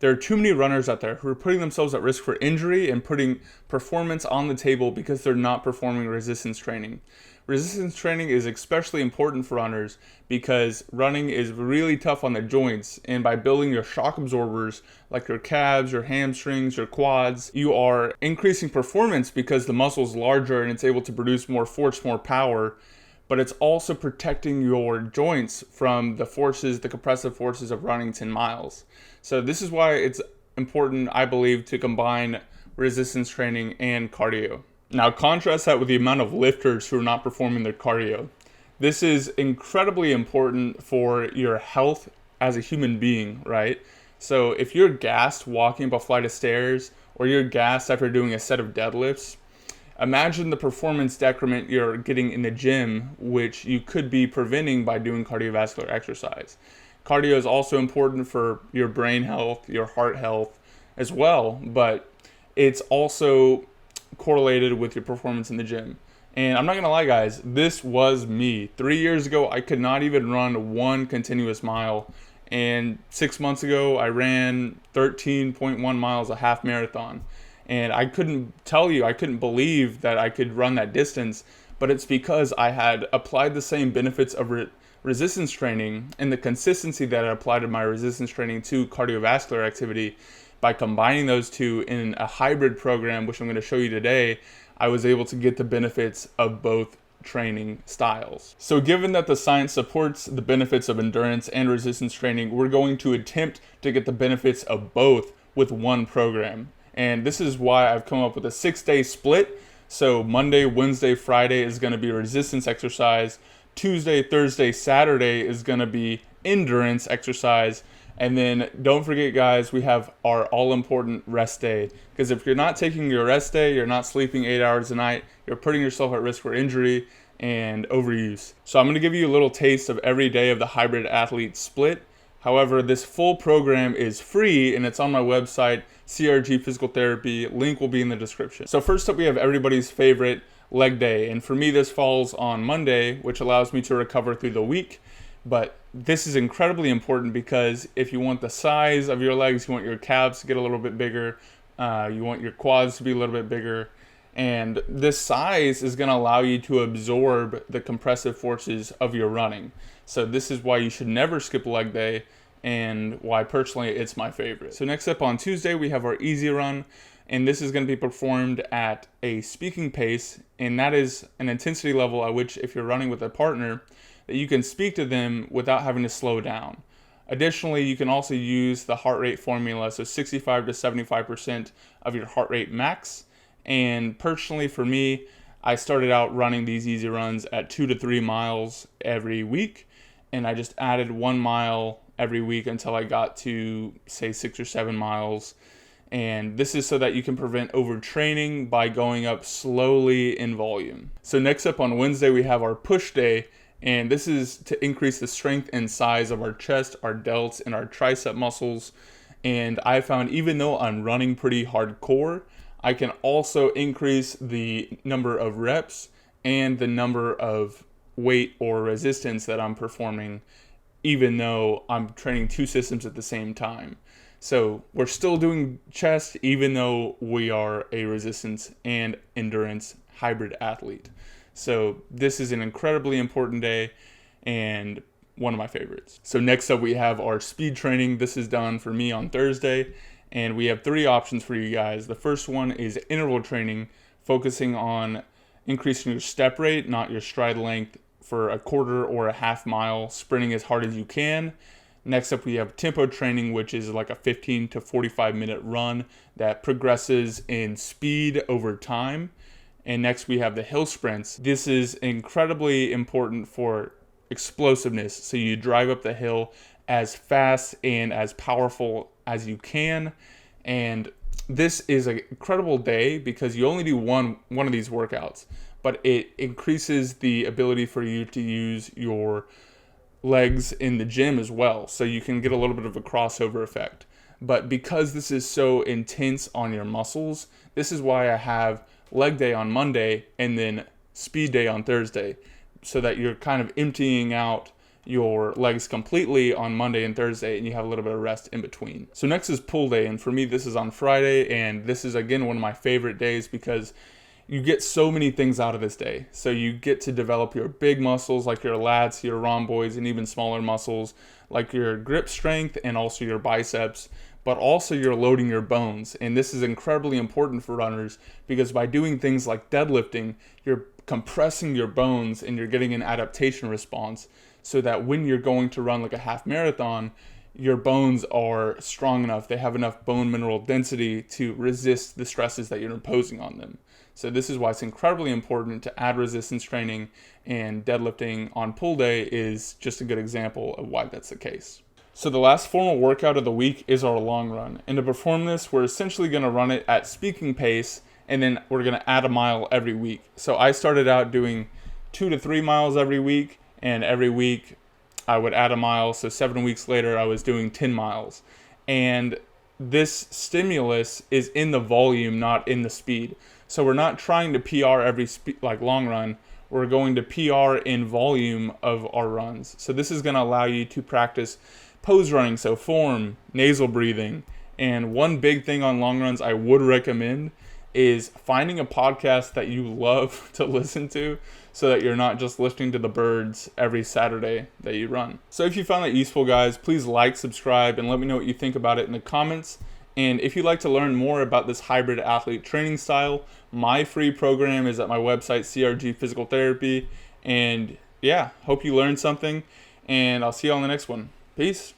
There are too many runners out there who are putting themselves at risk for injury and putting performance on the table because they're not performing resistance training. Resistance training is especially important for runners because running is really tough on the joints, and by building your shock absorbers like your calves, your hamstrings, your quads, you are increasing performance because the muscle is larger and it's able to produce more force, more power, but it's also protecting your joints from the forces, the compressive forces of running 10 miles. So this is why it's important, I believe, to combine resistance training and cardio. Now contrast that with the amount of lifters who are not performing their cardio. This is incredibly important for your health as a human being, right? So if you're gassed walking up a flight of stairs, or you're gassed after doing a set of deadlifts, imagine the performance decrement you're getting in the gym, which you could be preventing by doing cardiovascular exercise. Cardio is also important for your brain health, your heart health as well, but it's also correlated with your performance in the gym. And I'm not gonna lie, guys, this was me. 3 years ago, I could not even run one continuous mile. And 6 months ago, I ran 13.1 miles, a half marathon. And I couldn't believe that I could run that distance, but it's because I had applied the same benefits of resistance training and the consistency that I applied to my resistance training to cardiovascular activity. By combining those two in a hybrid program, which I'm going to show you today, I was able to get the benefits of both training styles. So given that the science supports the benefits of endurance and resistance training, we're going to attempt to get the benefits of both with one program. And this is why I've come up with a 6-day split. So Monday, Wednesday, Friday is going to be resistance exercise. Tuesday, Thursday, Saturday is going to be endurance exercise. And then don't forget, guys, we have our all-important rest day. Because if you're not taking your rest day, you're not sleeping 8 hours a night, you're putting yourself at risk for injury and overuse. So I'm going to give you a little taste of every day of the hybrid athlete split. However, this full program is free and it's on my website, CRG Physical Therapy. Link will be in the description. So first up, we have everybody's favorite leg day. And for me, this falls on Monday, which allows me to recover through the week. But this is incredibly important because if you want the size of your legs, you want your calves to get a little bit bigger, you want your quads to be a little bit bigger, and this size is going to allow you to absorb the compressive forces of your running. So this is why you should never skip leg day and why personally it's my favorite. So next up on Tuesday, we have our easy run, and this is going to be performed at a speaking pace, and that is an intensity level at which if you're running with a partner, that you can speak to them without having to slow down. Additionally, you can also use the heart rate formula, so 65 to 75% of your heart rate max. And personally for me, I started out running these easy runs at 2 to 3 miles every week, and I just added 1 mile every week until I got to say 6 or 7 miles. And this is so that you can prevent overtraining by going up slowly in volume. So next up on Wednesday, we have our push day. And this is to increase the strength and size of our chest, our delts, and our tricep muscles. And I found even though I'm running pretty hardcore, I can also increase the number of reps and the number of weight or resistance that I'm performing, even though I'm training two systems at the same time. So we're still doing chest, even though we are a resistance and endurance hybrid athlete. So this is an incredibly important day and one of my favorites. So next up, we have our speed training. This is done for me on Thursday, and we have 3 options for you guys. The first one is interval training, focusing on increasing your step rate, not your stride length, for a quarter or a half mile, sprinting as hard as you can. Next up, we have tempo training, which is like a 15 to 45 minute run that progresses in speed over time. And next we have the hill sprints. This is incredibly important for explosiveness. So you drive up the hill as fast and as powerful as you can. And this is an incredible day because you only do one of these workouts, but it increases the ability for you to use your legs in the gym as well. So you can get a little bit of a crossover effect. But because this is so intense on your muscles, this is why I have leg day on Monday and then speed day on Thursday, so that you're kind of emptying out your legs completely on Monday and Thursday, and you have a little bit of rest in between. So next is pull day, and for me this is on Friday, and this is again one of my favorite days because you get so many things out of this day. So you get to develop your big muscles like your lats, your rhomboids, and even smaller muscles like your grip strength and also your biceps, but also you're loading your bones. And this is incredibly important for runners because by doing things like deadlifting, you're compressing your bones and you're getting an adaptation response so that when you're going to run like a half marathon, your bones are strong enough, they have enough bone mineral density to resist the stresses that you're imposing on them. So this is why it's incredibly important to add resistance training, and deadlifting on pull day is just a good example of why that's the case. So the last formal workout of the week is our long run. And to perform this, we're essentially going to run it at speaking pace, and then we're going to add a mile every week. So I started out doing 2 to 3 miles every week, and every week I would add a mile. So 7 weeks later, I was doing 10 miles. And this stimulus is in the volume, not in the speed. So we're not trying to PR every long run. We're going to PR in volume of our runs. So this is going to allow you to practice pose running, so form, nasal breathing. And one big thing on long runs I would recommend is finding a podcast that you love to listen to so that you're not just listening to the birds every Saturday that you run. So if you found that useful, guys, please like, subscribe, and let me know what you think about it in the comments. And if you'd like to learn more about this hybrid athlete training style, my free program is at my website, CRG Physical Therapy. And yeah, hope you learned something, and I'll see you on the next one. Peace.